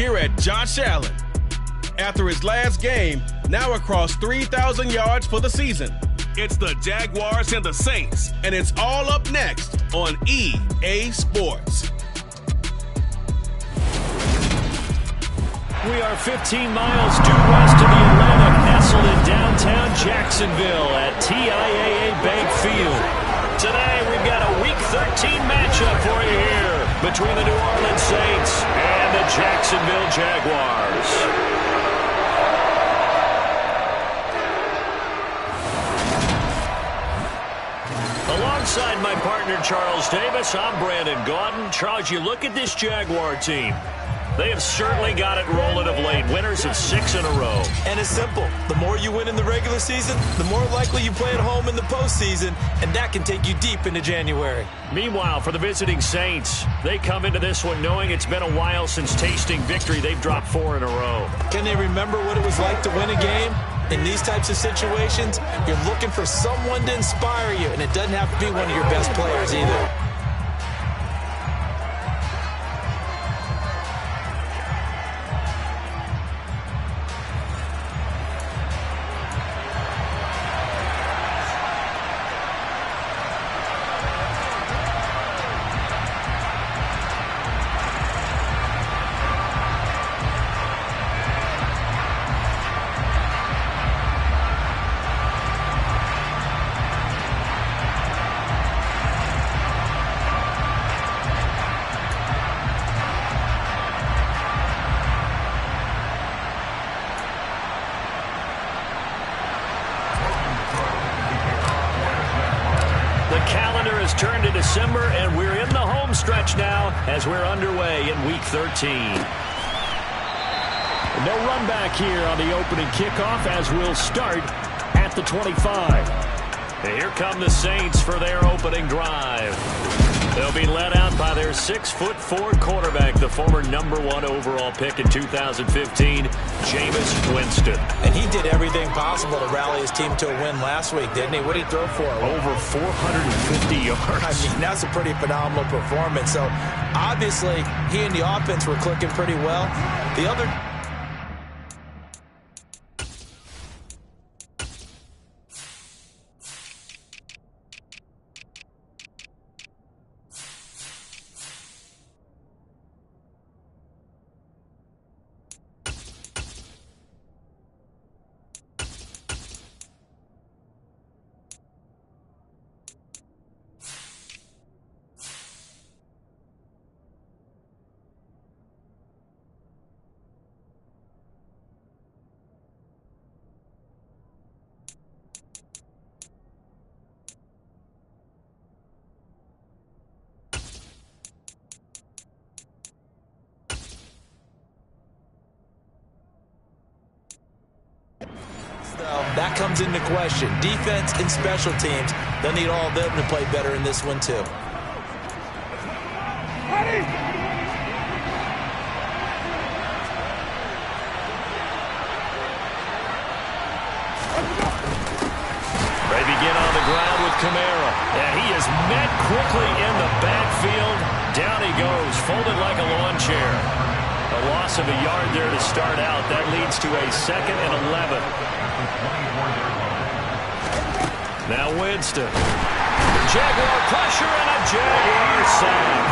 here at Josh Allen. After his last game, now across 3,000 yards for the season. It's the Jaguars and the Saints, and it's all up next on EA Sports. We are 15 miles due west of the Atlantic, nestled in downtown Jacksonville at TIAA Bank Field. Today, we've got a Week 13 matchup for you here between the New Orleans Saints and the Jacksonville Jaguars. Alongside my partner, Charles Davis, I'm Brandon Gaudin. Charles, you look at this Jaguar team. They have certainly got it rolling of late. Winners of 6 in a row. And it's simple. The more you win in the regular season, the more likely you play at home in the postseason, and that can take you deep into January. Meanwhile, for the visiting Saints, they come into this one knowing it's been a while since tasting victory. They've dropped 4 in a row. Can they remember what it was like to win a game? In these types of situations, you're looking for someone to inspire you, and it doesn't have to be one of your best players either. Turned to December, and we're in the home stretch now as we're underway in Week 13. No run back here on the opening kickoff as we'll start at the 25. And here come the Saints for their opening drive. They'll be led out by their 6'4" quarterback, the former #1 overall pick in 2015, Jameis Winston. And he did everything possible to rally his team to a win last week, didn't he? What did he throw for? Over 450 yards. I mean, that's a pretty phenomenal performance. So, obviously, he and the offense were clicking pretty well. The other... That comes into question. Defense and special teams, they'll need all of them to play better in this one, too. Ready? They begin on the ground with Kamara. And he is met quickly in the backfield. Down he goes, folded like a lawn chair. A loss of a yard there to start out. That leads to a 2nd and 11. Now Winston. Jaguar pressure and a Jaguar sack.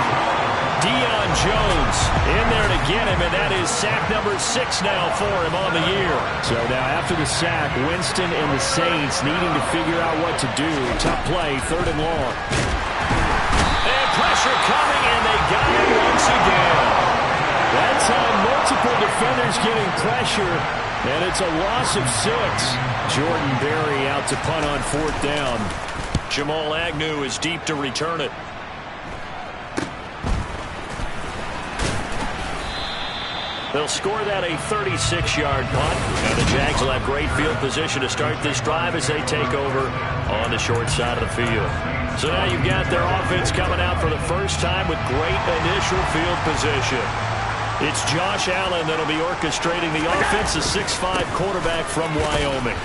Deion Jones in there to get him, and that is sack number 6 now for him on the year. So now after the sack, Winston and the Saints needing to figure out what to do. Tough play, 3rd and long. And pressure coming, and they got him once again. That time, multiple defenders getting pressure, and it's a loss of 6. Jordan Berry out to punt on 4th down. Jamal Agnew is deep to return it. They'll score that a 36-yard punt. And the Jags will have great field position to start this drive as they take over on the short side of the field. So now you've got their offense coming out for the first time with great initial field position. It's Josh Allen that'll be orchestrating the offense, a 6'5" quarterback from Wyoming.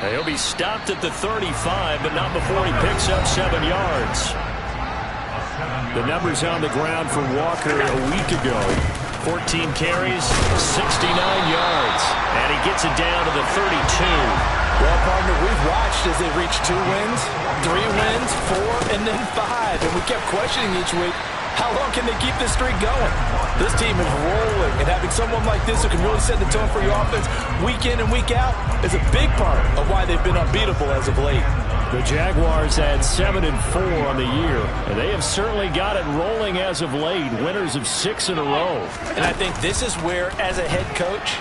He'll be stopped at the 35, but not before he picks up 7 yards. The numbers on the ground for Walker a week ago. 14 carries, 69 yards. And he gets it down to the 32. Well, partner, we've watched as they reach 2 wins, 3 wins, 4, and then 5. And we kept questioning each week, how long can they keep this streak going? This team is rolling, and having someone like this who can really set the tone for your offense week in and week out is a big part of why they've been unbeatable as of late. The Jaguars had 7-4 on the year, and they have certainly got it rolling as of late, winners of 6 in a row. And I think this is where, as a head coach,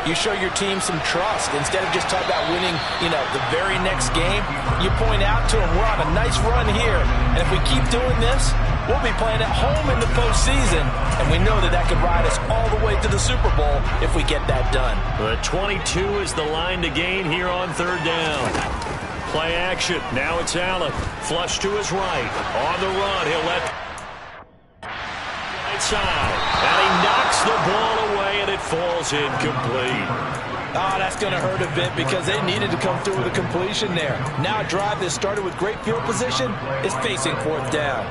you show your team some trust. Instead of just talking about winning, the very next game, you point out to them, we're on a nice run here, and if we keep doing this, we'll be playing at home in the postseason, and we know that could ride us all the way to the Super Bowl if we get that done. The 22 is the line to gain here on 3rd down. Play action. Now it's Allen. Flush to his right. On the run. He'll let right side. And he knocks the ball away, and it falls incomplete. Oh, that's going to hurt a bit because they needed to come through with a completion there. Now a drive that started with great field position is facing 4th down.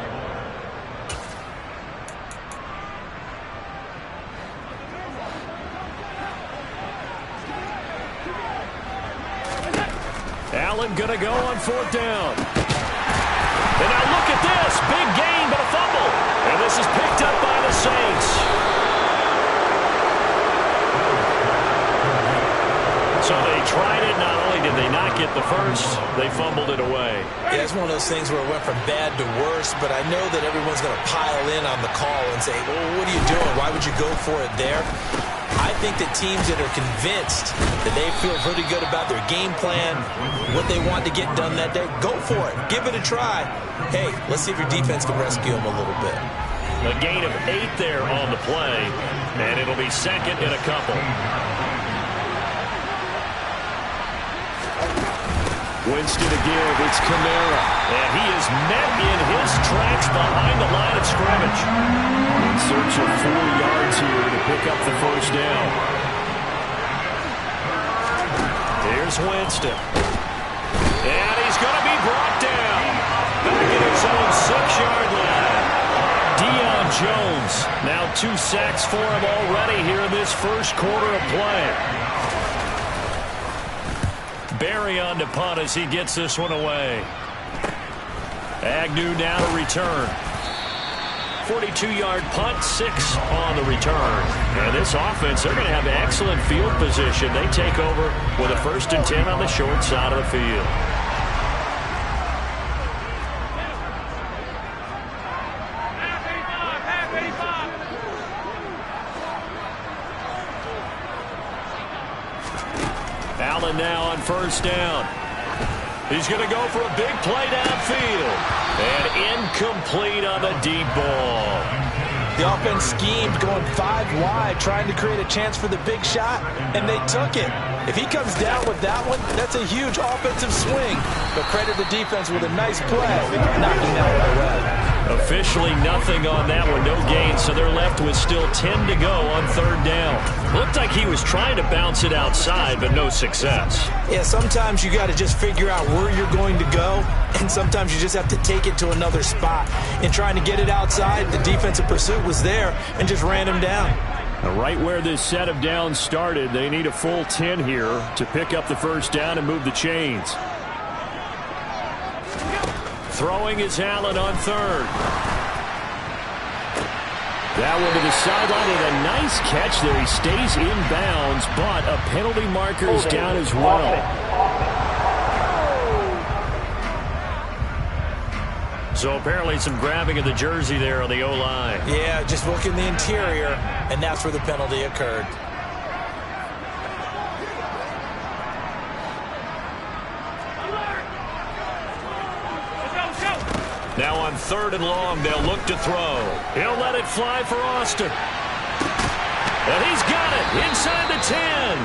Allen going to go on 4th down. And now look at this. Big gain, but a fumble. And this is picked up by the Saints. So they tried it. Not only did they not get the first, they fumbled it away. Yeah, it's one of those things where it went from bad to worse, but I know that everyone's going to pile in on the call and say, well, what are you doing? Why would you go for it there? I think that teams that are convinced that they feel pretty good about their game plan, what they want to get done that day, go for it. Give it a try. Hey, let's see if your defense can rescue them a little bit. A gain of 8 there on the play, and it'll be 2nd and a couple. Winston again, it's Kamara. And he is met in his tracks behind the line of scrimmage. In search of 4 yards here to pick up the 1st down. Here's Winston. And he's going to be brought down. Back at his own 6-yard line. Deion Jones. Now 2 sacks for him already here in this first quarter of play. Barry on to punt as he gets this one away. Agnew now to return. 42-yard punt, 6 on the return. And this offense, they're going to have excellent field position. They take over with a 1st and 10 on the short side of the field. Allen now on 1st down. He's going to go for a big play downfield. And incomplete on the deep ball. The offense schemed going 5 wide, trying to create a chance for the big shot, and they took it. If he comes down with that one, that's a huge offensive swing. But credit the defense with a nice play, knocking down the web. Officially nothing on that one, no gain, so they're left with still 10 to go on 3rd down. Looked like he was trying to bounce it outside, but no success. Yeah, sometimes you got to just figure out where you're going to go, and sometimes you just have to take it to another spot. In trying to get it outside, the defensive pursuit was there and just ran him down. Right where this set of downs started, they need a full 10 here to pick up the 1st down and move the chains. Throwing is Allen on 3rd. That one to the sideline and a nice catch there. He stays in bounds, but a penalty marker is down as well. So apparently some grabbing of the jersey there on the O-line. Yeah, just look in the interior, and that's where the penalty occurred. Now on 3rd and long, they'll look to throw. He'll let it fly for Austin. And he's got it inside the 10.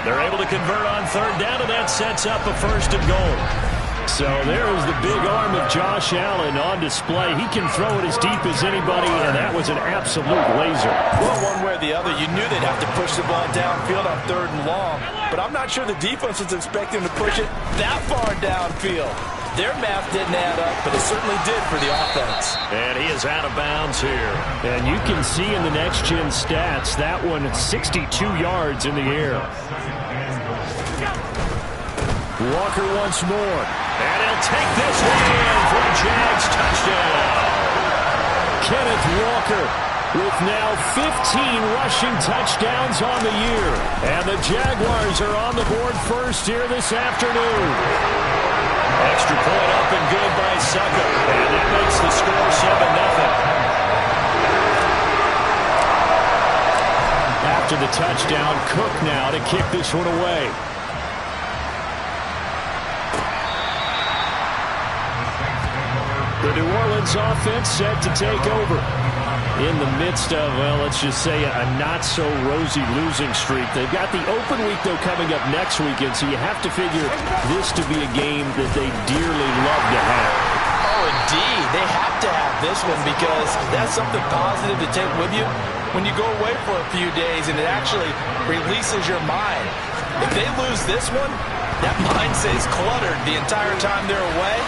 They're able to convert on 3rd down, and that sets up a 1st and goal. So there's the big arm of Josh Allen on display. He can throw it as deep as anybody, and that was an absolute laser. Well, one way or the other, you knew they'd have to push the ball downfield on 3rd and long. But I'm not sure the defense was expecting to push it that far downfield. Their math didn't add up, but it certainly did for the offense. And he is out of bounds here. And you can see in the next-gen stats, that one 62 yards in the air. Walker once more. And he'll take this one in for a Jags touchdown. Kenneth Walker with now 15 rushing touchdowns on the year. And the Jaguars are on the board first here this afternoon. Extra point up and good by Succop. And that makes the score 7-0. After the touchdown, Cook now to kick this one away. The New Orleans offense set to take over. In the midst of, well, let's just say a not-so-rosy losing streak. They've got the open week, though, coming up next weekend, so you have to figure this to be a game that they dearly love to have. Oh, indeed. They have to have this one because that's something positive to take with you when you go away for a few days, and it actually releases your mind. If they lose this one, that mind stays cluttered the entire time they're away,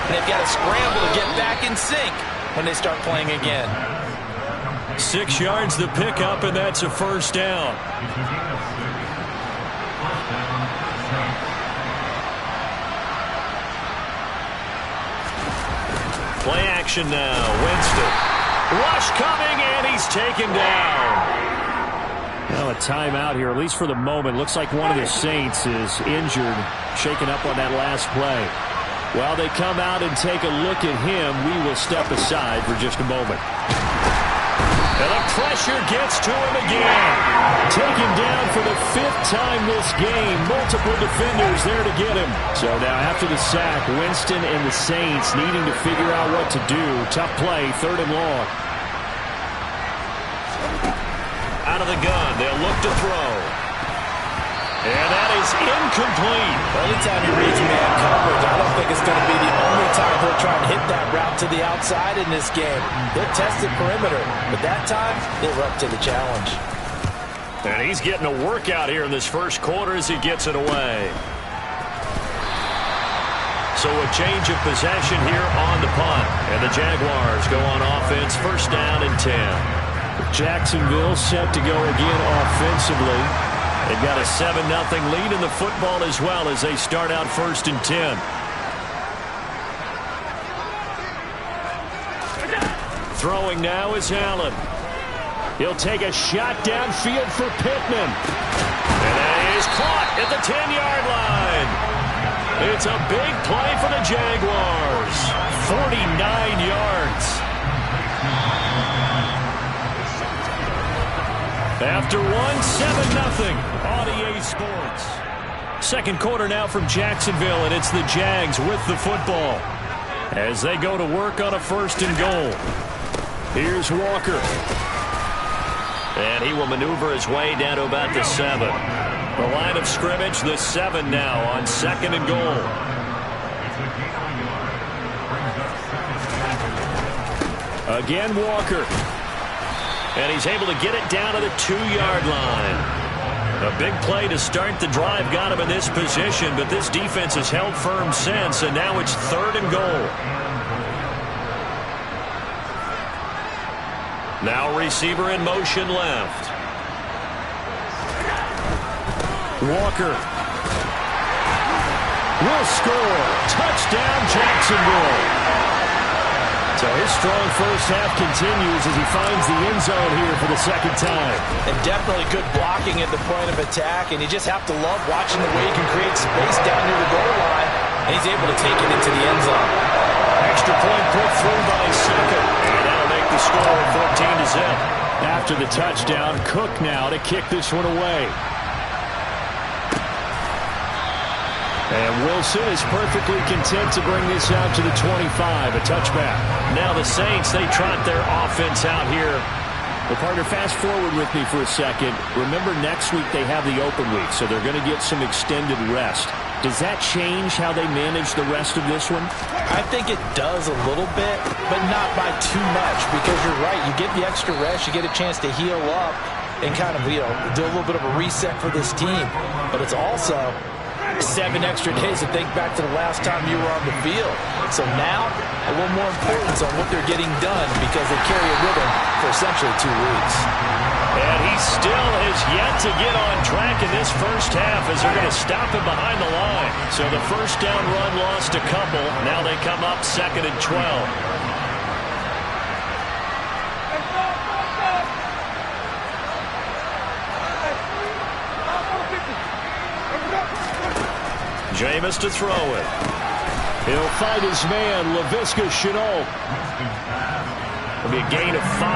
and they've got to scramble to get back in sync when they start playing again. 6 yards the pickup, and that's a first down. Play action now. Winston. Rush coming, and he's taken down. Now a timeout here, at least for the moment. Looks like one of the Saints is injured, shaken up on that last play. While they come out and take a look at him, we will step aside for just a moment. And the pressure gets to him again. Taken down for the 5th time this game. Multiple defenders there to get him. So now after the sack, Winston and the Saints needing to figure out what to do. Tough play, 3rd and long. Out of the gun, they'll look to throw. And that is incomplete. Anytime he reads man coverage, I don't think it's going to be the only time he'll try and hit that route to the outside in this game. He'll test the perimeter, but that time, they were up to the challenge. And he's getting a workout here in this first quarter as he gets it away. So a change of possession here on the punt. And the Jaguars go on offense, first down and 10. Jacksonville set to go again offensively. They've got a 7-0 lead in the football as well as they start out first and 10. Throwing now is Allen. He'll take a shot downfield for Pittman. And that is caught at the 10-yard line. It's a big play for the Jaguars. 49 yards. After one, 7-0 on EA Sports. Second quarter now from Jacksonville, and it's the Jags with the football as they go to work on a 1st and goal. Here's Walker. And he will maneuver his way down to about the 7. The line of scrimmage, the 7 now on 2nd and goal. Again, Walker. And he's able to get it down to the 2-yard line. A big play to start the drive got him in this position, but this defense has held firm since, and now it's 3rd and goal. Now receiver in motion left. Walker will score. Touchdown, Jacksonville. So his strong first half continues as he finds the end zone here for the 2nd time. And definitely good blocking at the point of attack, and you just have to love watching the way he can create space down near the goal line, and he's able to take it into the end zone. Extra point put through by Succop, and that'll make the score 14-0. After the touchdown, Cook now to kick this one away. And Wilson is perfectly content to bring this out to the 25, a touchback. Now the Saints, they trot their offense out here. Well, partner, fast forward with me for a second. Remember, next week they have the open week, so they're going to get some extended rest. Does that change how they manage the rest of this one? I think it does a little bit, but not by too much, because you're right. You get the extra rest, you get a chance to heal up and kind of, do a little bit of a reset for this team. But it's also 7 extra days to think back to the last time you were on the field. So now, a little more importance on what they're getting done because they carry it with them for essentially 2 weeks. And he still has yet to get on track in this first half as they're going to stop him behind the line. So the first down run lost a couple. Now they come up 2nd and 12. Jameis to throw it. He'll fight his man, Laviska Shenault. It'll be a gain of 5.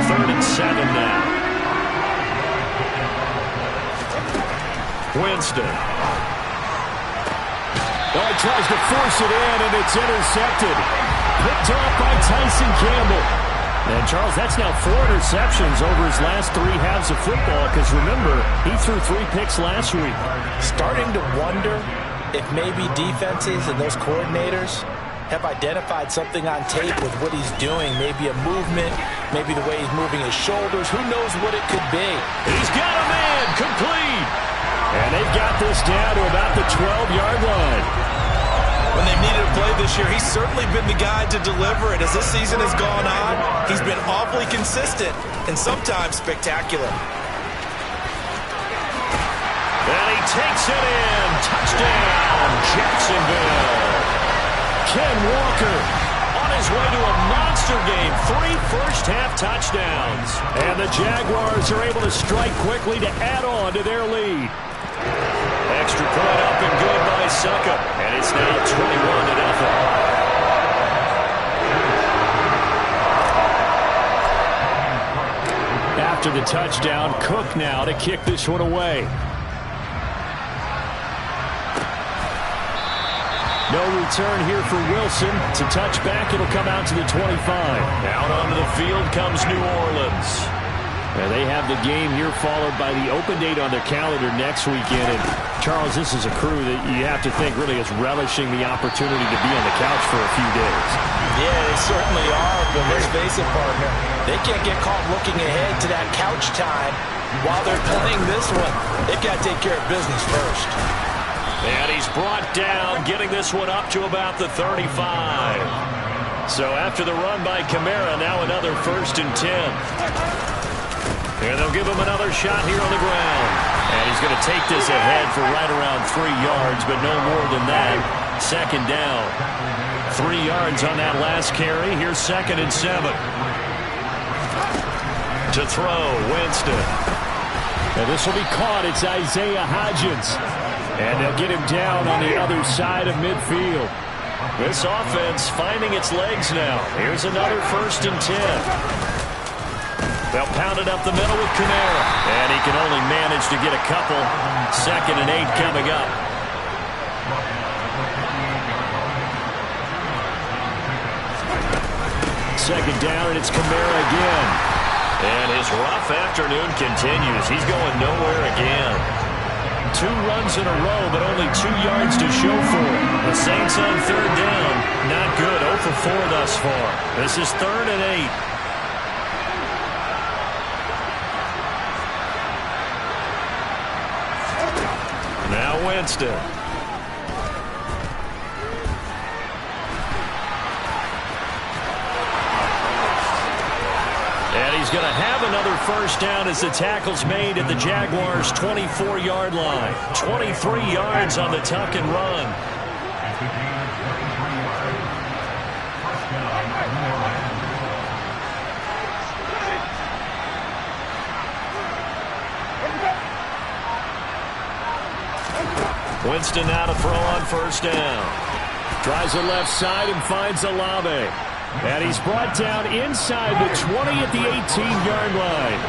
3rd and 7 now. Winston. Oh, he tries to force it in, and it's intercepted. Picked off by Tyson Campbell. And, Charles, that's now 4 interceptions over his last 3 halves of football because, remember, he threw 3 picks last week. Starting to wonder if maybe defenses and those coordinators have identified something on tape with what he's doing. Maybe a movement, maybe the way he's moving his shoulders. Who knows what it could be? He's got a man, complete. And they've got this down to about the 12-yard line. When they've needed a play this year, he's certainly been the guy to deliver it. As this season has gone on, he's been awfully consistent and sometimes spectacular. And he takes it in. Touchdown, Jacksonville. Ken Walker on his way to a monster game. 3 first-half touchdowns. And the Jaguars are able to strike quickly to add on to their lead. Extra point up and good by Succop. And it's now 21-0. After the touchdown, Cook now to kick this one away. No return here for Wilson. It's a touchback. It'll come out to the 25. Out onto the field comes New Orleans. And they have the game here followed by the open date on their calendar next weekend. And, Charles, this is a crew that you have to think really is relishing the opportunity to be on the couch for a few days. Yeah, they certainly are, but let's face it, partner. They can't get caught looking ahead to that couch time while they're playing this one. They've got to take care of business first. And he's brought down, getting this one up to about the 35. So after the run by Kamara, now another 1st and 10. And they'll give him another shot here on the ground. And he's going to take this ahead for right around 3 yards, but no more than that. 2nd down. 3 yards on that last carry. Here's 2nd and 7. To throw, Winston. And this will be caught. It's Isaiah Hodgins. And they'll get him down on the other side of midfield. This offense finding its legs now. Here's another 1st and 10. They'll pound it up the middle with Kamara. And he can only manage to get a couple. 2nd and 8 coming up. Second down, and it's Kamara again. And his rough afternoon continues. He's going nowhere again. 2 runs in a row, but only 2 yards to show for it. The Saints on 3rd down. Not good. 0 for 4 thus far. This is 3rd and 8. Now Winston. And he's going to have another 1st down as the tackle's made at the Jaguars' 24-yard line. 23 yards on the tuck and run. Winston now to throw on 1st down. Tries the left side and finds Olave. And he's brought down inside the 20 at the 18-yard line.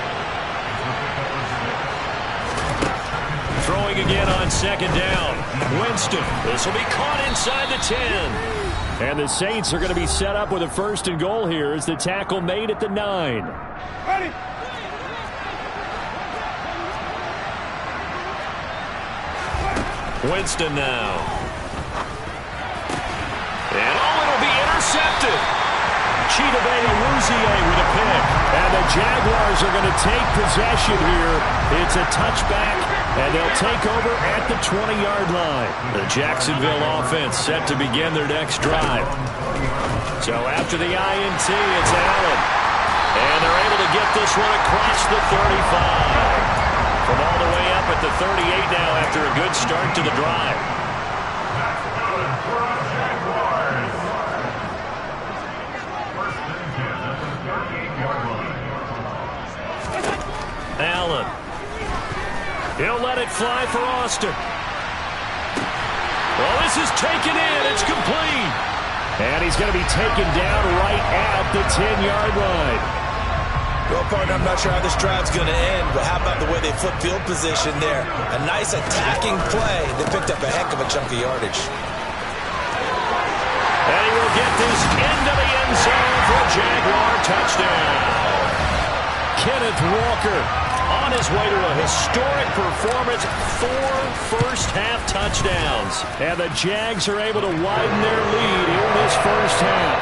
Throwing again on 2nd down. Winston. This will be caught inside the 10. And the Saints are going to be set up with a 1st and goal here as the tackle made at the 9. Ready. Winston now. And it'll be intercepted. Chidobe Awuzie with a pick. And the Jaguars are going to take possession here. It's a touchback and they'll take over at the 20-yard line. The Jacksonville offense set to begin their next drive. So after the INT, it's Allen. And they're able to get this one across the 35. From all the way up at the 38 now after a good start to the drive. Allen. He'll let it fly for Austin. Well, this is taken in. It's complete. And he's going to be taken down right at the 10-yard line. Well, partner, I'm not sure how this drive's going to end, but how about the way they flip field position there? A nice attacking play. They picked up a heck of a chunk of yardage. And he will get this into the end zone for a Jaguar touchdown. Kenneth Walker on his way to a historic performance, 4 first-half touchdowns. And the Jags are able to widen their lead in this first half.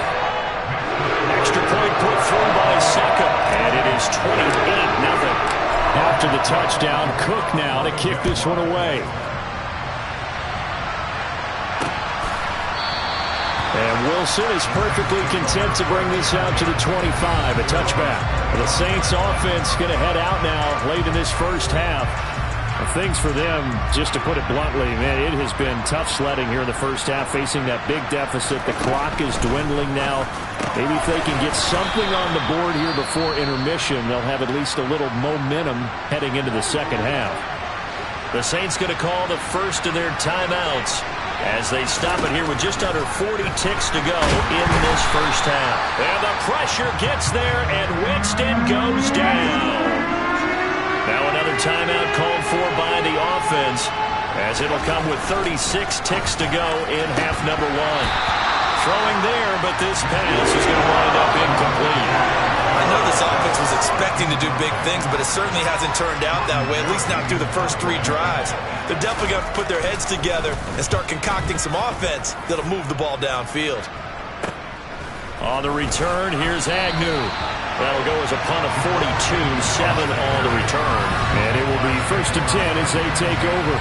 Extra point put through by Saka, and it is 28-0. After the touchdown, Cook now to kick this one away. And Wilson is perfectly content to bring this out to the 25, a touchback. The Saints offense going to head out now late in this first half. Things for them, just to put it bluntly, man, it has been tough sledding here in the first half, facing that big deficit. The clock is dwindling now. Maybe if they can get something on the board here before intermission, they'll have at least a little momentum heading into the second half. The Saints going to call the first of their timeouts as they stop it here with just under 40 ticks to go in this first half. And the pressure gets there, and Winston goes down. Now another timeout called for by the offense, as it'll come with 36 ticks to go in half number 1. Throwing there, but this pass is going to wind up incomplete. I know this offense was expecting to do big things, but it certainly hasn't turned out that way, at least not through the first 3 drives. They're definitely going to put their heads together and start concocting some offense that'll move the ball downfield. On the return, here's Agnew. That'll go as a punt of 42, 7 on the return. And it will be 1st and 10 as they take over.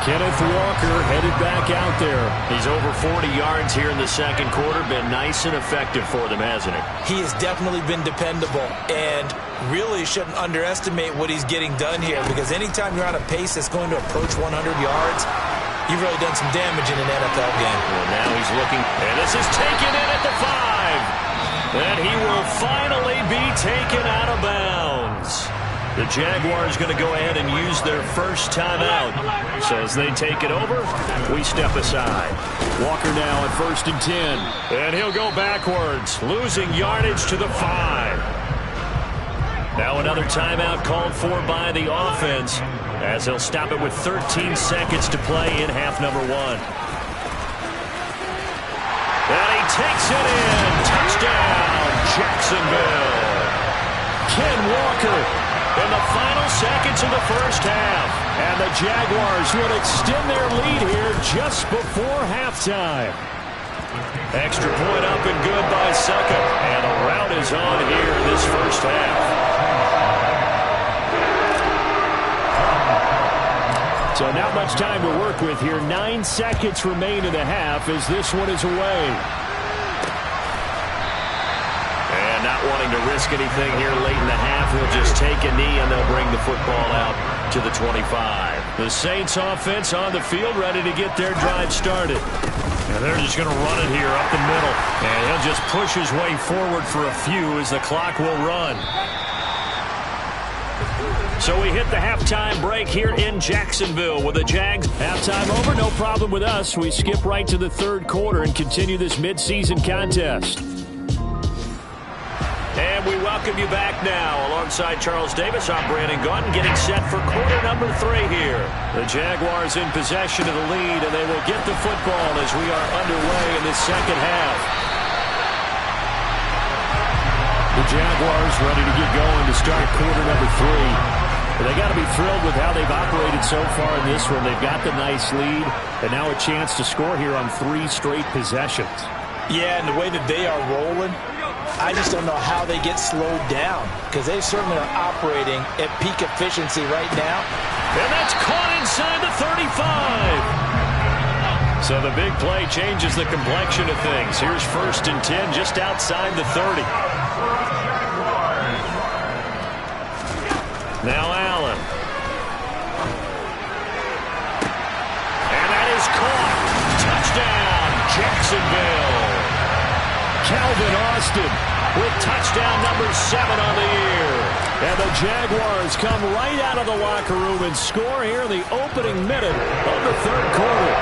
Kenneth Walker headed back out there. He's over 40 yards here in the second quarter. Been nice and effective for them, hasn't he? He has definitely been dependable, and really shouldn't underestimate what he's getting done here, because anytime you're on a pace that's going to approach 100 yards, you've really done some damage in an NFL game. Well, now he's looking, and this is taken in at the 5. And he will finally be taken out of bounds. The Jaguars going to go ahead and use their first timeout. So as they take it over, we step aside. Walker now at 1st and 10. And he'll go backwards, losing yardage to the 5. Now another timeout called for by the offense, as they'll stop it with 13 seconds to play in half number 1. And he takes it in. Touchdown, Jacksonville. Ken Walker in the final seconds of the first half. And the Jaguars will extend their lead here just before halftime. Extra point up and good by Saka. And a rout is on here in this first half. So not much time to work with here. 9 seconds remain in the half as this one is away. And not wanting to risk anything here late in the half, he'll just take a knee and they'll bring the football out to the 25. The Saints offense on the field ready to get their drive started. And they're just going to run it here up the middle. And he'll just push his way forward for a few as the clock will run. So we hit the halftime break here in Jacksonville with the Jags. Halftime over, no problem with us. We skip right to the third quarter and continue this midseason contest. And we welcome you back now. Alongside Charles Davis, I'm Brandon Gaudin, getting set for quarter number 3 here. The Jaguars in possession of the lead, and they will get the football as we are underway in the second half. The Jaguars ready to get going to start quarter number 3. They got to be thrilled with how they've operated so far in this one. They've got the nice lead, and now a chance to score here on 3 straight possessions. Yeah, and the way that they are rolling, I just don't know how they get slowed down, because they certainly are operating at peak efficiency right now. And that's caught inside the 35. So the big play changes the complexion of things. Here's 1st and 10 just outside the 30. Now Allen. And that is caught. Touchdown, Jacksonville. Calvin Austin with touchdown number 7 on the year. And the Jaguars come right out of the locker room and score here in the opening minute of the 3rd quarter.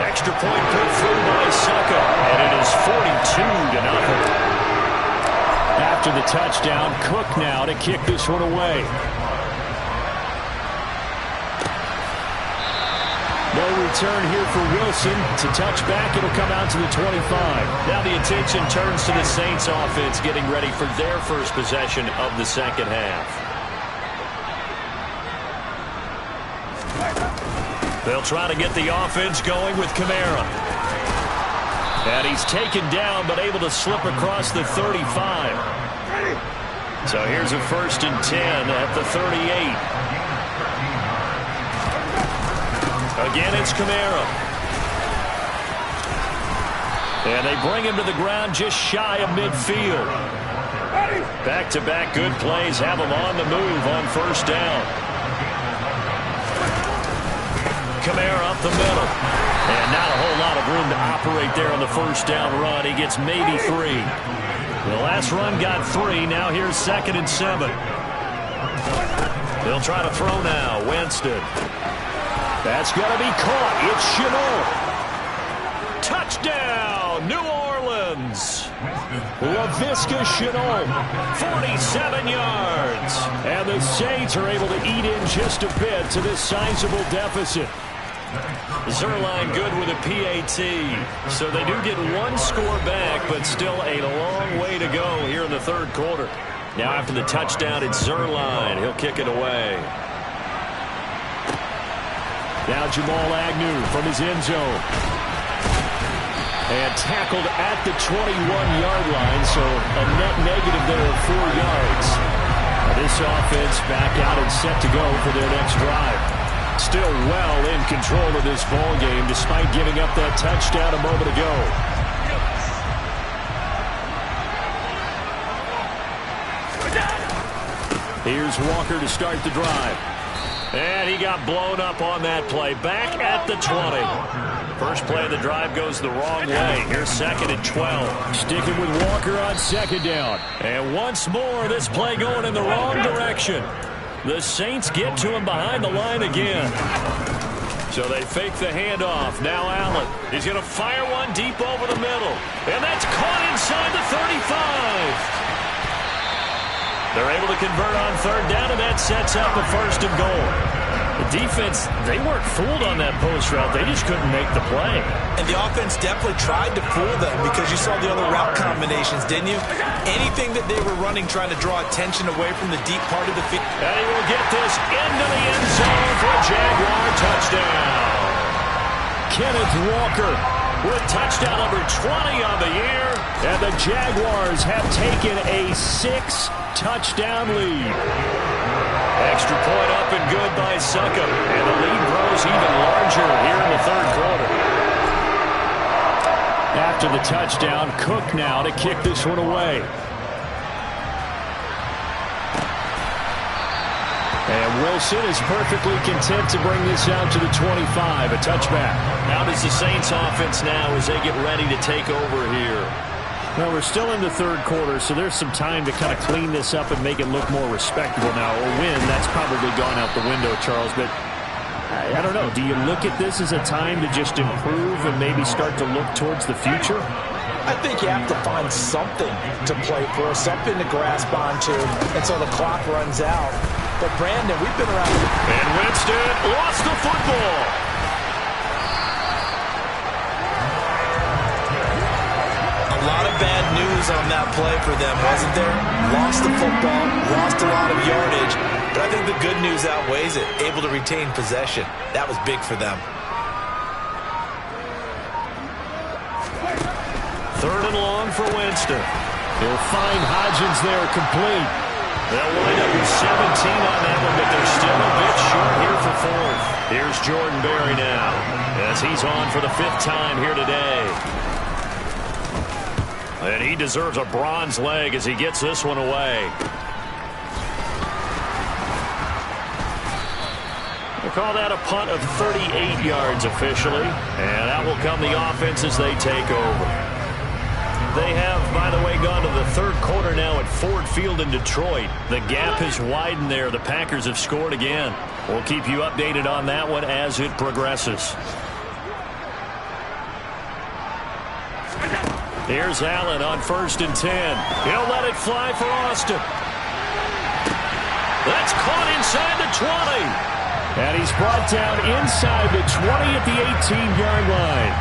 Extra point put through by Succa, and it is 42-0. After the touchdown, Cook now to kick this one away. No return here for Wilson. To touch back, it'll come out to the 25. Now the attention turns to the Saints offense getting ready for their first possession of the second half. They'll try to get the offense going with Kamara. And he's taken down but able to slip across the 35. So here's a 1st and 10 at the 38. Again, it's Kamara. And they bring him to the ground just shy of midfield. Back-to-back good plays have him on the move on 1st down. Kamara up the middle. And not a whole lot of room to operate there on the 1st down run. He gets maybe 3. The last run got 3. Now here's 2nd and 7. They'll try to throw now. Winston. That's going to be caught. It's Shenault. Touchdown, New Orleans. Laviska Shenault, 47 yards. And the Saints are able to eat in just a bit to this sizable deficit. Zuerlein good with a PAT. So they do get 1 score back, but still a long way to go here in the 3rd quarter. Now after the touchdown, it's Zuerlein. He'll kick it away. Now Jamal Agnew from his end zone. And tackled at the 21-yard line, so a net negative there of 4 yards. This offense back out and set to go for their next drive. Still well in control of this ball game despite giving up that touchdown a moment ago. Here's Walker to start the drive. And he got blown up on that play. Back at the 20. First play of the drive goes the wrong way. Here's 2nd and 12. Sticking with Walker on 2nd down. And once more, this play going in the wrong direction. The Saints get to him behind the line again. So they fake the handoff. Now Allen. He's going to fire one deep over the middle. And that's caught inside the 35. They're able to convert on 3rd down, and that sets up a 1st and goal. The defense, they weren't fooled on that post route. They just couldn't make the play. And the offense definitely tried to fool them because you saw the other route combinations, didn't you? Anything that they were running trying to draw attention away from the deep part of the field. And he will get this into the end zone for a Jaguar touchdown. Kenneth Walker with touchdown number 20 on the year. And the Jaguars have taken a 6-touchdown lead. Extra point up and good by Succa. And the lead grows even larger here in the 3rd quarter. After the touchdown, Cook now to kick this one away. And Wilson is perfectly content to bring this out to the 25, a touchback. How does the Saints offense now as they get ready to take over here? Well, we're still in the 3rd quarter, so there's some time to kind of clean this up and make it look more respectable now. A win, that's probably gone out the window, Charles, but I don't know. Do you look at this as a time to just improve and maybe start to look towards the future? I think you have to find something to play for, something to grasp onto until the clock runs out. But, Brandon, we've been around. And Winston lost the football. A lot of bad news on that play for them, wasn't there? Lost the football, lost a lot of yardage, but I think the good news outweighs it. Able to retain possession. That was big for them. 3rd and long for Winston. He'll find Hodgins there complete. They'll wind up with 17 on that one, but they're still a bit short here for fourth. Here's Jordan Berry now, as he's on for the 5th time here today. And he deserves a bronze leg as he gets this one away. We'll call that a punt of 38 yards officially, and out will come the offense as they take over. They have, by the way, gone to the 3rd quarter now at Ford Field in Detroit. The gap has widened there. The Packers have scored again. We'll keep you updated on that one as it progresses. Here's Allen on 1st and 10. He'll let it fly for Austin. That's caught inside the 20. And he's brought down inside the 20 at the 18-yard line.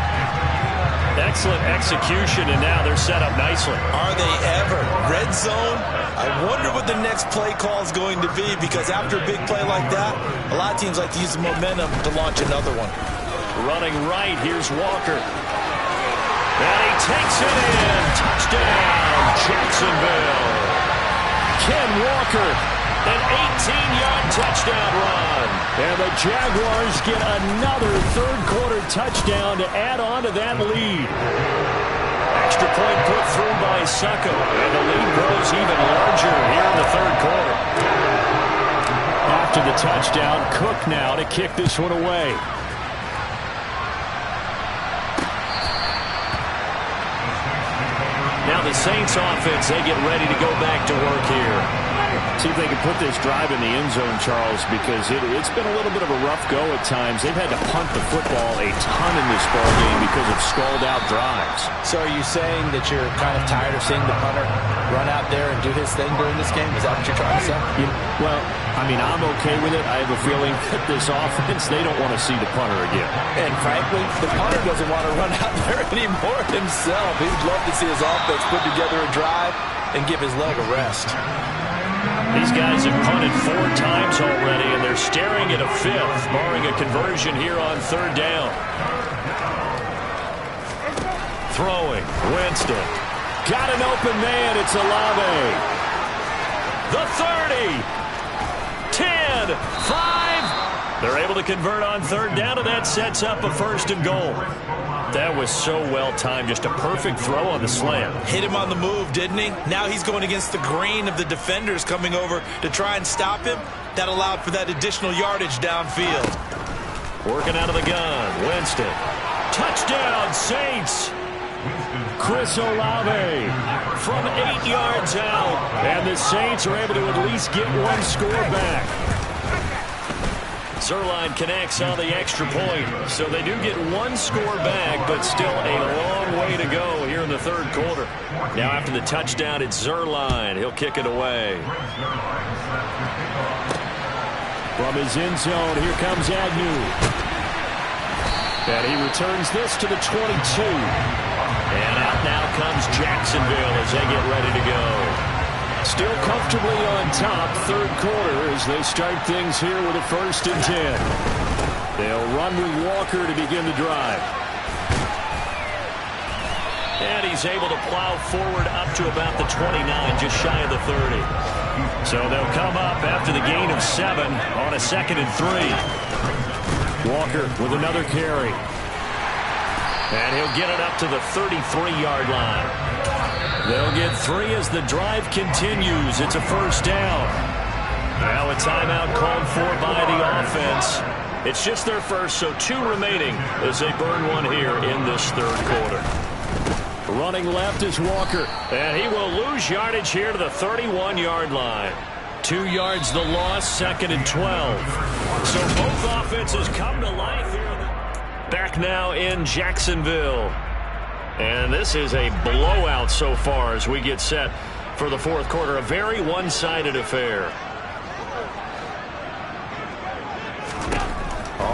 Excellent execution, and now they're set up nicely. Are they ever? Red zone? I wonder what the next play call is going to be, because after a big play like that, a lot of teams like to use the momentum to launch another one. Running right, here's Walker. And he takes it in. Touchdown, Jacksonville. Ken Walker, an 18-yard touchdown run. And the Jaguars get another 3rd quarter touchdown to add on to that lead. Extra point put through by Succo. And the lead grows even larger here in the 3rd quarter. After the touchdown, Cook now to kick this one away. Now the Saints offense, they get ready to go back to work here. See if they can put this drive in the end zone, Charles, because it's been a little bit of a rough go at times. They've had to punt the football a ton in this ballgame because of stalled-out drives. So are you saying that you're kind of tired of seeing the punter run out there and do his thing during this game? Is that what you're trying to say? Well, I mean, I'm okay with it. I have a feeling that this offense, they don't want to see the punter again. And frankly, the punter doesn't want to run out there anymore himself. He'd love to see his offense put together a drive and give his leg a rest. These guys have punted 4 times already, and they're staring at a 5th, barring a conversion here on 3rd down. Throwing, Winston. Got an open man, it's Olave. The 30. 10, 5. They're able to convert on 3rd down, and that sets up a 1st and goal. That was so well-timed. Just a perfect throw on the slant. Hit him on the move, didn't he? Now he's going against the grain of the defenders coming over to try and stop him. That allowed for that additional yardage downfield. Working out of the gun. Winston. Touchdown, Saints. Chris Olave from 8 yards out. And the Saints are able to at least get one score back. Zuerlein connects on the extra point. So they do get one score back, but still a long way to go here in the 3rd quarter. Now after the touchdown, it's Zuerlein. He'll kick it away. From his end zone, here comes Agnew. And he returns this to the 22. And out now comes Jacksonville as they get ready to go. Still comfortably on top, 3rd quarter as they start things here with a 1st and 10. They'll run with Walker to begin the drive. And he's able to plow forward up to about the 29, just shy of the 30. So they'll come up after the gain of 7 on a 2nd and 3. Walker with another carry. And he'll get it up to the 33-yard line. They'll get 3 as the drive continues. It's a 1st down. Now a timeout called for by the offense. It's just their first, so 2 remaining as they burn one here in this 3rd quarter. Running left is Walker, and he will lose yardage here to the 31-yard line. 2 yards the loss, 2nd and 12. So both offenses come to life here. Back now in Jacksonville. And this is a blowout so far as we get set for the 4th quarter. A very one-sided affair.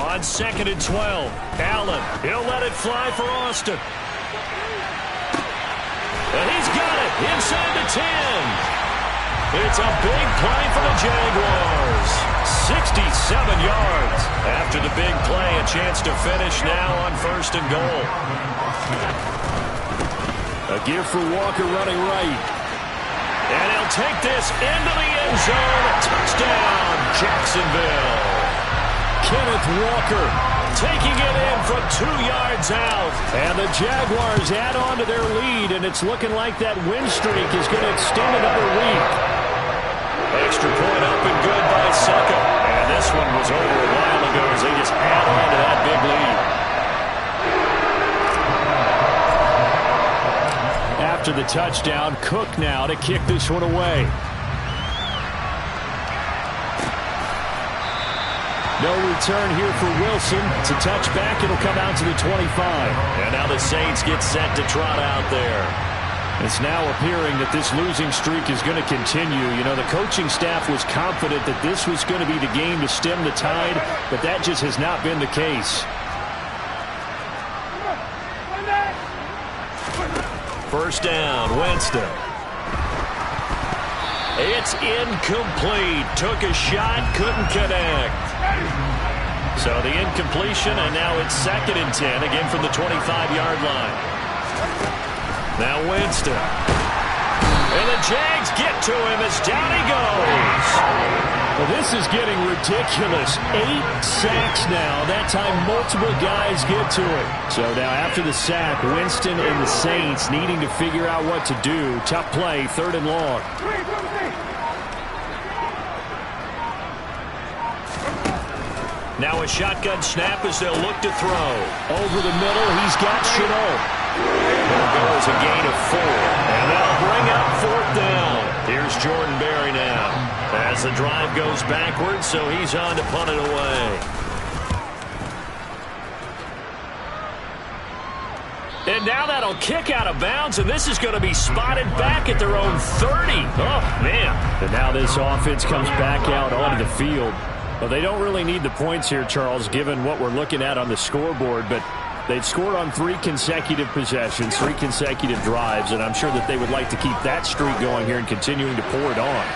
On 2nd and 12, Allen. He'll let it fly for Austin. And he's got it inside the 10. It's a big play for the Jaguars. 67 yards. After the big play, a chance to finish now on 1st and goal. A give for Walker running right. And he'll take this into the end zone. Touchdown, Jacksonville. Kenneth Walker taking it in from 2 yards out. And the Jaguars add on to their lead, and it's looking like that win streak is going to extend another week. Extra point up and good by Succa. And this one was over a while ago as they just add on to that big lead. After the touchdown, Cook now to kick this one away. No return here for Wilson. It's a touchback. It'll come out to the 25. And now the Saints get set to trot out there. It's now appearing that this losing streak is going to continue. You know, the coaching staff was confident that this was going to be the game to stem the tide, but that just has not been the case. First down, Winston. It's incomplete. Took a shot, couldn't connect. So the incompletion, and now it's 2nd and 10, again from the 25-yard line. Now Winston. And the Jags get to him as down he goes. Well, this is getting ridiculous. 8 sacks now. That time multiple guys get to it. So now after the sack, Winston and the Saints needing to figure out what to do. Tough play, 3rd and long. Now a shotgun snap as they'll look to throw. Over the middle, he's got Shenault. There goes a gain of 4. And they'll bring up 4th down. Here's Jordan Berry now. As the drive goes backwards, so he's on to punt it away. And now that'll kick out of bounds, and this is going to be spotted back at their own 30. Oh, man. And now this offense comes back out onto the field. Well, they don't really need the points here, Charles, given what we're looking at on the scoreboard, but they've scored on 3 consecutive possessions, 3 consecutive drives, and I'm sure that they would like to keep that streak going here and continuing to pour it on.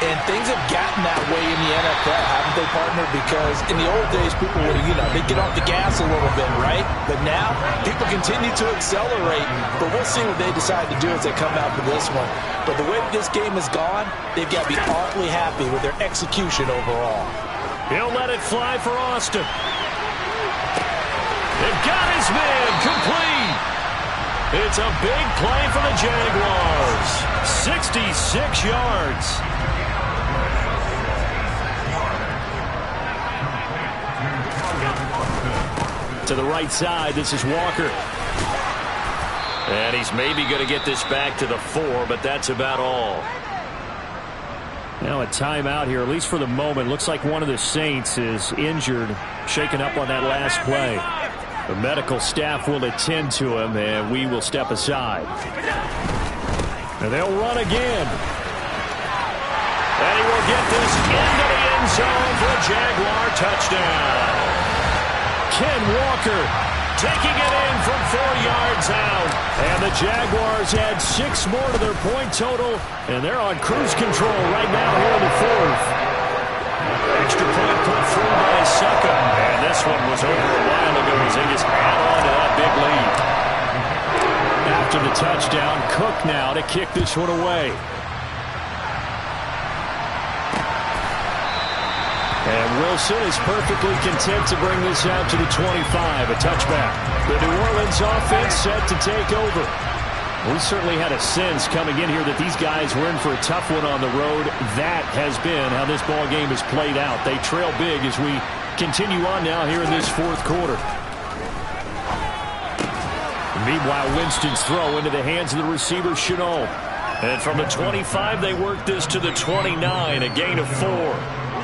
And things have gotten that way in the NFL, haven't they, partner? Because in the old days, people would, they'd get off the gas a little bit, right? But now, people continue to accelerate. But we'll see what they decide to do as they come out for this one. But the way this game has gone, they've got to be awfully happy with their execution overall. He'll let it fly for Austin. They've got his man complete. It's a big play for the Jaguars. 66 yards. To the right side, this is Walker. And he's maybe going to get this back to the 4, but that's about all. Now a timeout here, at least for the moment. Looks like one of the Saints is injured, shaken up on that last play. The medical staff will attend to him, and we will step aside. And they'll run again. And he will get this into the end zone for a Jaguar touchdown. Ken Walker taking it in from 4 yards out. And the Jaguars add 6 more to their point total, and they're on cruise control right now here in the 4th. Extra point put through by Succa. And this one was over a while ago as they just add on to that big lead. After the touchdown, Cook now to kick this one away. And Wilson is perfectly content to bring this out to the 25, a touchback. The New Orleans offense set to take over. We certainly had a sense coming in here that these guys were in for a tough one on the road. That has been how this ball game has played out. They trail big as we continue on now here in this 4th quarter. Meanwhile, Winston's throw into the hands of the receiver, Shenault. And from the 25, they work this to the 29, a gain of 4.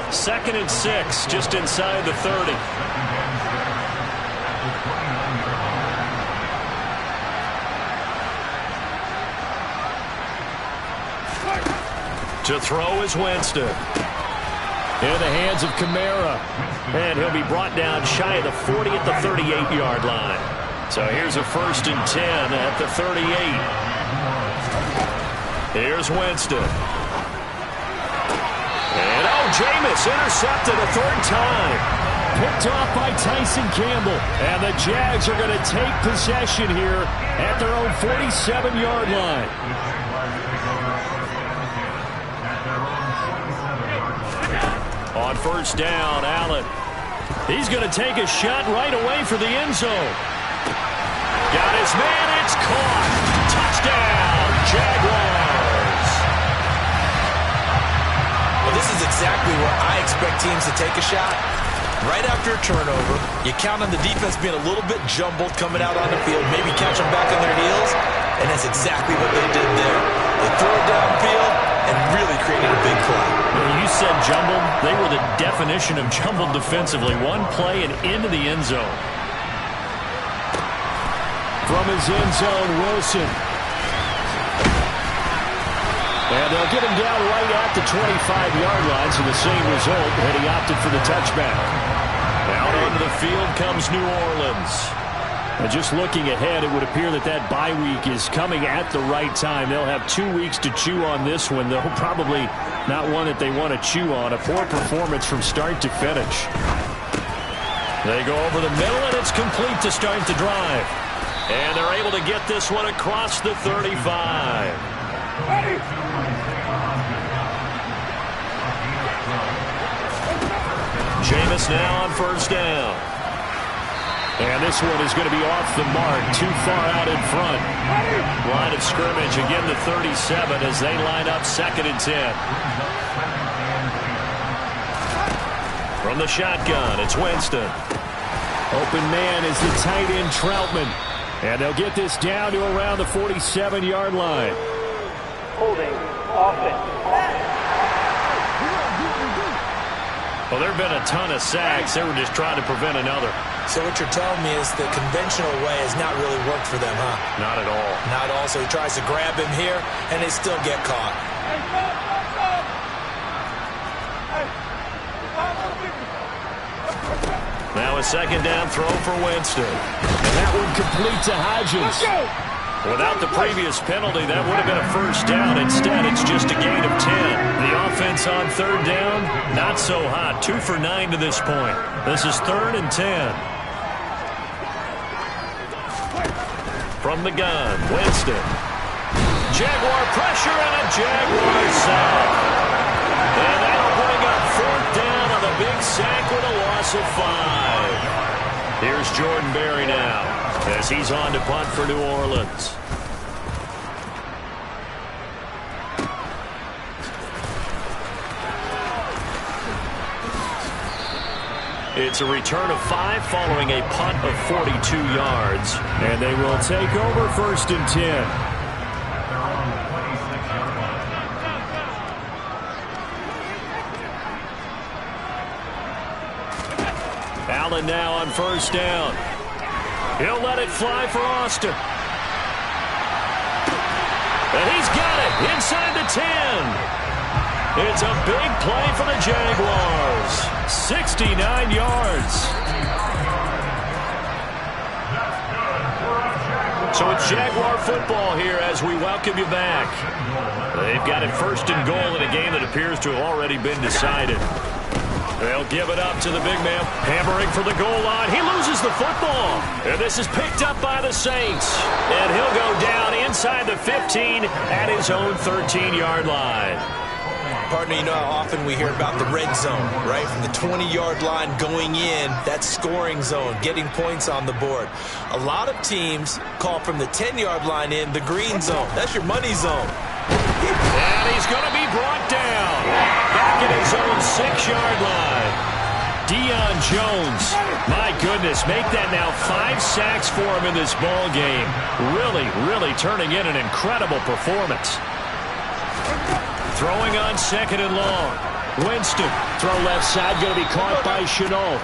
2nd and 6, just inside the 30. To throw is Winston. In the hands of Kamara. And he'll be brought down shy of the 40 at the 38-yard line. So here's a 1st and 10 at the 38. Here's Winston. And Jameis intercepted a 3rd time. Picked off by Tyson Campbell. And the Jags are going to take possession here at their own 47-yard line. On first down, Allen. He's going to take a shot right away for the end zone. Got his man. It's caught. Touchdown, Jaguars. Well, this is exactly where I expect teams to take a shot. Right after a turnover, you count on the defense being a little bit jumbled coming out on the field, maybe catch them back on their heels, and that's exactly what they did there. They threw it downfield and really created a big play. You said jumbled. They were the definition of jumbled defensively. One play and into the end zone. From his end zone, Wilson. And they'll get him down right at the 25-yard line, so the same result, and he opted for the touchback. Out onto the field comes New Orleans. And just looking ahead, it would appear that that bye week is coming at the right time. They'll have 2 weeks to chew on this one, though probably not one that they want to chew on. A poor performance from start to finish. They go over the middle, and it's complete to start the drive. And they're able to get this one across the 35. Jameis now on first down. And this one is going to be off the mark, too far out in front. Line of scrimmage, again the 37 as they line up 2nd and 10. From the shotgun, it's Winston. Open man is the tight end Troutman. And they'll get this down to around the 47-yard line. Holding offense. Well, there have been a ton of sacks. They were just trying to prevent another. So what you're telling me is the conventional way has not really worked for them, huh? Not at all. Not at all. So he tries to grab him here, and they still get caught. Now a 2nd down throw for Winston. And that one complete to Hodges. Without the previous penalty, that would have been a first down. Instead, it's just a gain of 10. The offense on 3rd down, not so hot. 2 for 9 to this point. This is 3rd and 10. From the gun, Winston. Jaguar pressure and a Jaguar sack. And that'll bring up 4th down on the big sack with a loss of 5. Here's Jordan Berry now as he's on to punt for New Orleans. It's a return of 5 following a punt of 42 yards. And they will take over 1st and 10. Allen now on first down. He'll let it fly for Austin. And he's got it inside the 10. It's a big play for the Jaguars. 69 yards. So it's Jaguar football here as we welcome you back. They've got it 1st and goal in a game that appears to have already been decided. They'll give it up to the big man. Hammering for the goal line. He loses the football. And this is picked up by the Saints. And he'll go down inside the 15 at his own 13-yard line. Partner, you know how often we hear about the red zone, right? From the 20-yard line going in, that scoring zone, getting points on the board. A lot of teams call from the 10-yard line in the green zone. That's your money zone. And he's going to be brought down back at his own 6-yard line. Deion Jones, my goodness, make that now 5 sacks for him in this ball game. Really turning in an incredible performance. Throwing on 2nd and long. Winston, throw left side, going to be caught by Shenault.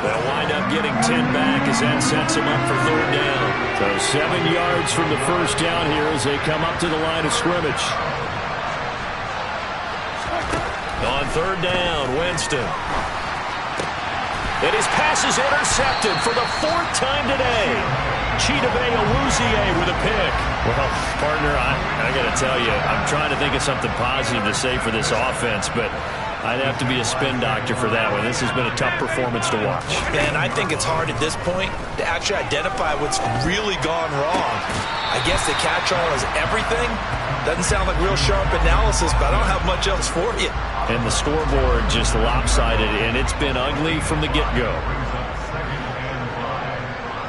They'll wind up getting 10 back as that sets him up for 3rd down. So 7 yards from the first down here as they come up to the line of scrimmage. On 3rd down, Winston. And his pass is intercepted for the 4th time today. Chidobe Awuzie with a pick. Well, partner, I got to tell you, I'm trying to think of something positive to say for this offense, but I'd have to be a spin doctor for that one. This has been a tough performance to watch. And I think it's hard at this point to actually identify what's really gone wrong. I guess the catch-all is everything. Doesn't sound like real sharp analysis, but I don't have much else for you. And the scoreboard just lopsided, and it's been ugly from the get-go.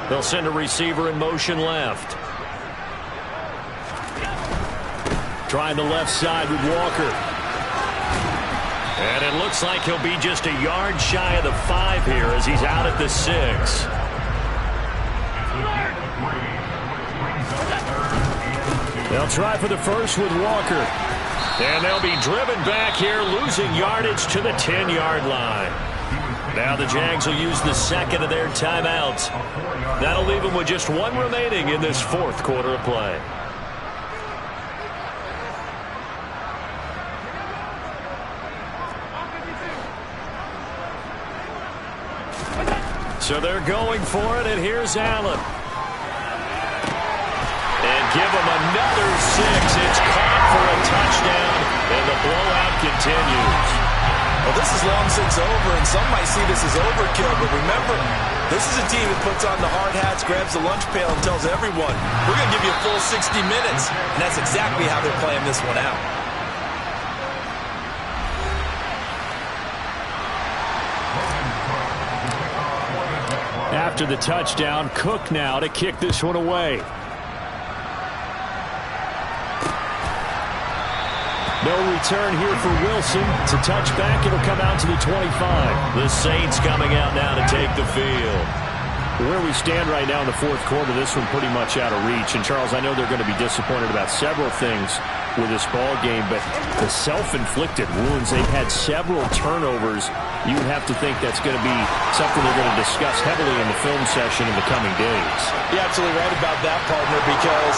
They'll send a receiver in motion left. Trying the left side with Walker. And it looks like he'll be just a yard shy of the 5 here as he's out at the 6. They'll try for the first with Walker. And they'll be driven back here, losing yardage to the 10-yard line. Now the Jags will use the second of their timeouts. That'll leave them with just 1 remaining in this 4th quarter of play. So they're going for it, and here's Allen. And give him another 6. It's caught for a touchdown, and the blowout continues. Well, this is long since over, and some might see this as overkill, but remember, this is a team that puts on the hard hats, grabs the lunch pail, and tells everyone, we're going to give you a full 60 minutes. And that's exactly how they're playing this one out. After the touchdown, Cook now to kick this one away. No return here for Wilson. It's a touchback. It'll come out to the 25. The Saints coming out now to take the field. Where we stand right now in the 4th quarter, this one pretty much out of reach. And, Charles, I know they're going to be disappointed about several things with this ball game, but the self-inflicted wounds, they've had several turnovers. You would have to think that's going to be something they're going to discuss heavily in the film session in the coming days. You're absolutely right about that, partner, because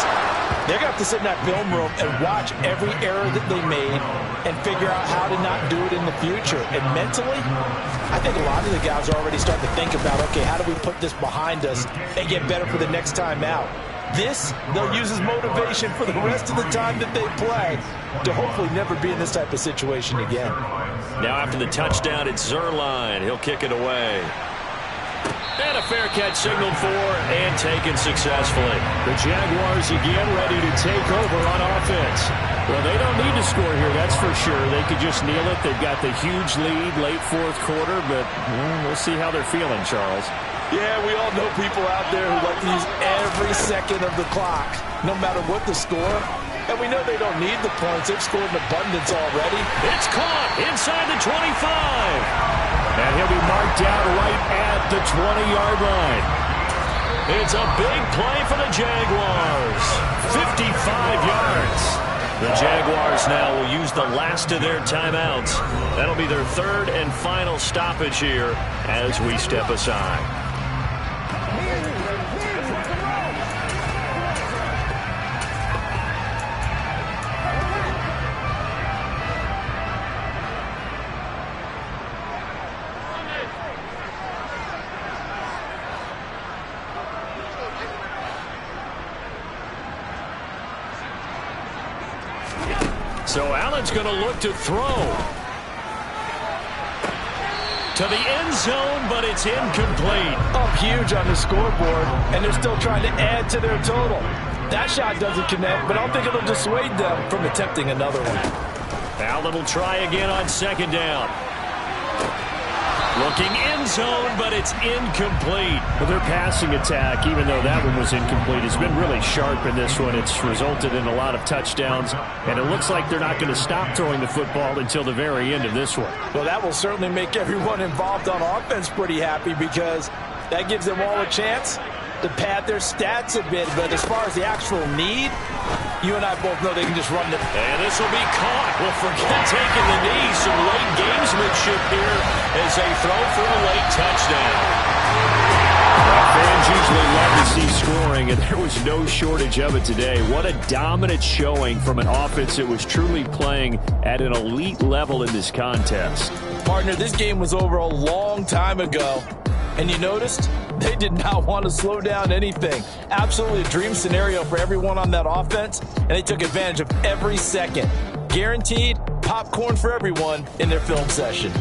they're going to have to sit in that film room and watch every error that they made and figure out how to not do it in the future. And mentally, I think a lot of the guys are already starting to think about, okay, how do we put this behind us and get better for the next time out? This, they'll use as motivation for the rest of the time that they play to hopefully never be in this type of situation again. Now after the touchdown, it's Zuerlein. He'll kick it away. And a fair catch signaled for and taken successfully. The Jaguars again ready to take over on offense. Well, they don't need to score here, that's for sure. They could just kneel it. They've got the huge lead late 4th quarter, but we'll see how they're feeling, Charles. Yeah, we all know people out there who like to use every second of the clock, no matter what the score. And we know they don't need the points. They've scored in abundance already. It's caught inside the 25. And he'll be marked out right at the 20-yard line. It's a big play for the Jaguars. 55 yards. The Jaguars now will use the last of their timeouts. That'll be their 3rd and final stoppage here as we step aside. So Allen's going to look to throw to the end zone, but it's incomplete. Up huge on the scoreboard, and they're still trying to add to their total. That shot doesn't connect, but I don't think it'll dissuade them from attempting another one. Allen will try again on 2nd down. Looking end zone, but it's incomplete. Well, their passing attack, even though that one was incomplete, has been really sharp in this one. It's resulted in a lot of touchdowns, and it looks like they're not going to stop throwing the football until the very end of this one. Well, that will certainly make everyone involved on offense pretty happy because that gives them all a chance to pad their stats a bit. But as far as the actual need, you and I both know they can just run it. And this will be caught. Well, forget taking the knee. Some late gamesmanship here as they throw for a late touchdown. Fans usually love to see scoring, and there was no shortage of it today. What a dominant showing from an offense that was truly playing at an elite level in this contest. Partner, this game was over a long time ago, and you noticed they did not want to slow down anything. Absolutely a dream scenario for everyone on that offense, and they took advantage of every second. Guaranteed popcorn for everyone in their film session.